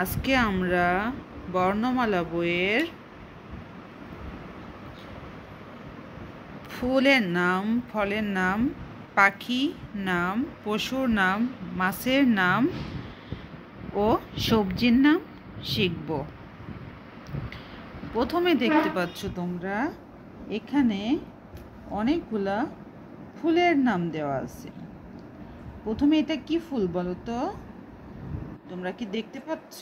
আজকে আমরা বর্ণমালা বইয়ের ফুলের নাম, ফলের নাম, পাখির নাম, পশুর নাম, মাছের নাম ও সবজির নাম শিখব। প্রথমে দেখতে পাচ্ছ তোমরা এখানে অনেকগুলা ফুলের নাম দেওয়া আছে। প্রথমে এটা কি ফুল বলো তো? তোমরা কি দেখতে পাচ্ছ?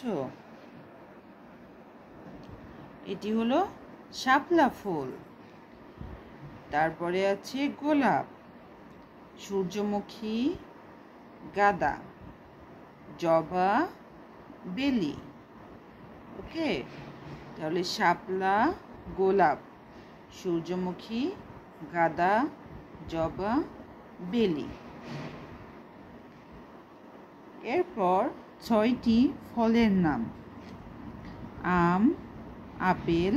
এটি হলো শাপলা ফুল। তারপরে আছে গোলাপ, সূর্যমুখী, গাঁদা, জবা, বেলি। ওকে, তাহলে শাপলা, গোলাপ, সূর্যমুখী, গাঁদা, জবা, বেলি। এরপর 6টি ফলের নাম: আম, আপেল,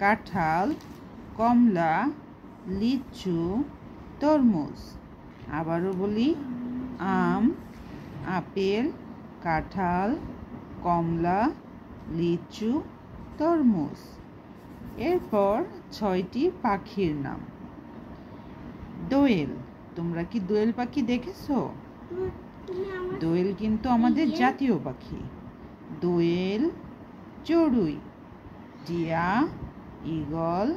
কাঁঠাল, কমলা, লিচু, তরমুজ। আবারও বলি, আম, আপেল, কাঁঠাল, কমলা, লিচু, তরমুজ। এরপর 6টি পাখির নাম: দোয়েল। তোমরা কি দোয়েল পাখি দেখেছো? দোয়েল কিন্তু আমাদের জাতীয় পাখি। দোয়েল, চড়ুই, টিয়া, ঈগল,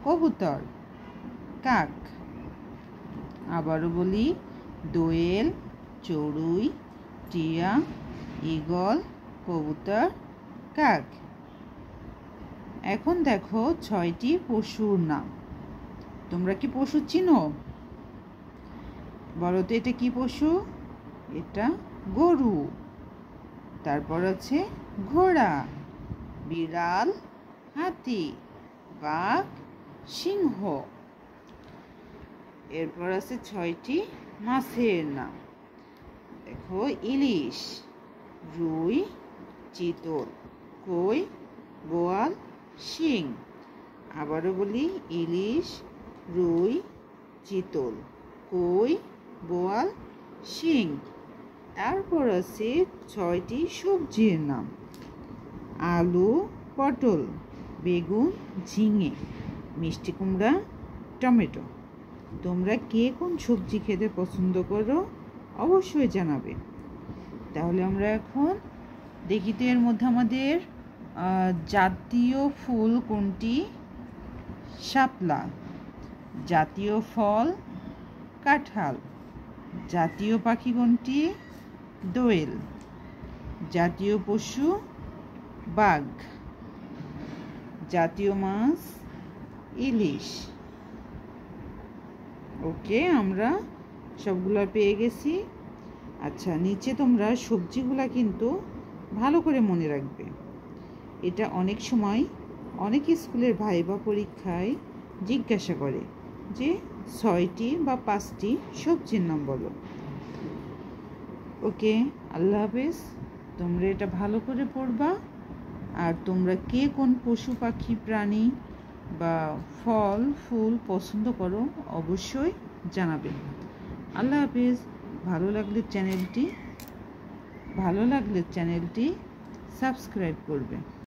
কবুতর, কাক। আবারও বলি, দোয়েল, চড়ুই, টিয়া, ঈগল, কবুতর, কাক। এখন দেখো 6টি পশুর নাম। তোমরা কি পশু চিনো? বলো তো এটা কি পশু? এটা গরু। তারপর আছে ঘোড়া, বিড়াল, হাতি, বাঘ, সিংহ। এরপর আছে 6টি মাছের নাম। দেখো, ইলিশ, রুই, চিতল, কই, বোয়াল, শিং। আবারও বলি, ইলিশ, রুই, চিতল, কই, বোয়াল, শিং। তারপর আছে 6টি সবজির নাম: আলু, পটল, বেগুন, ঝিঙে, মিষ্টি কুমড়া, টমেটো। তোমরা কে কোন সবজি খেতে পছন্দ করো অবশ্যই জানাবে। তাহলে আমরা এখন দেখি তো এর মধ্যে আমাদের জাতীয় ফুল কোনটি? শাপলা। জাতীয় ফল কাঁঠাল। জাতীয় পাখি কোনটি? দোয়েল। জাতীয় পশু বাঘ। জাতীয় মাছ ইলিশ। ওকে, আমরা সবগুলো পেয়ে গেছি। আচ্ছা, নিচে তোমরা সবজিগুলা কিন্তু ভালো করে মনে রাখবে। এটা অনেক সময় অনেক স্কুলের ভাইবা পরীক্ষায় জিজ্ঞাসা করে যে 6টি বা 5টি সবজির নাম বলো। ওকে, আল্লাহ হাফেজ। তোমরা এটা ভালো করে পড়বা। আর তোমরা কে কোন পশু পাখি প্রাণী বা ফল ফুল পছন্দ করো অবশ্যই জানাবে। আল্লাহ হাফেজ। ভালো লাগলে চ্যানেলটি সাবস্ক্রাইব করবে।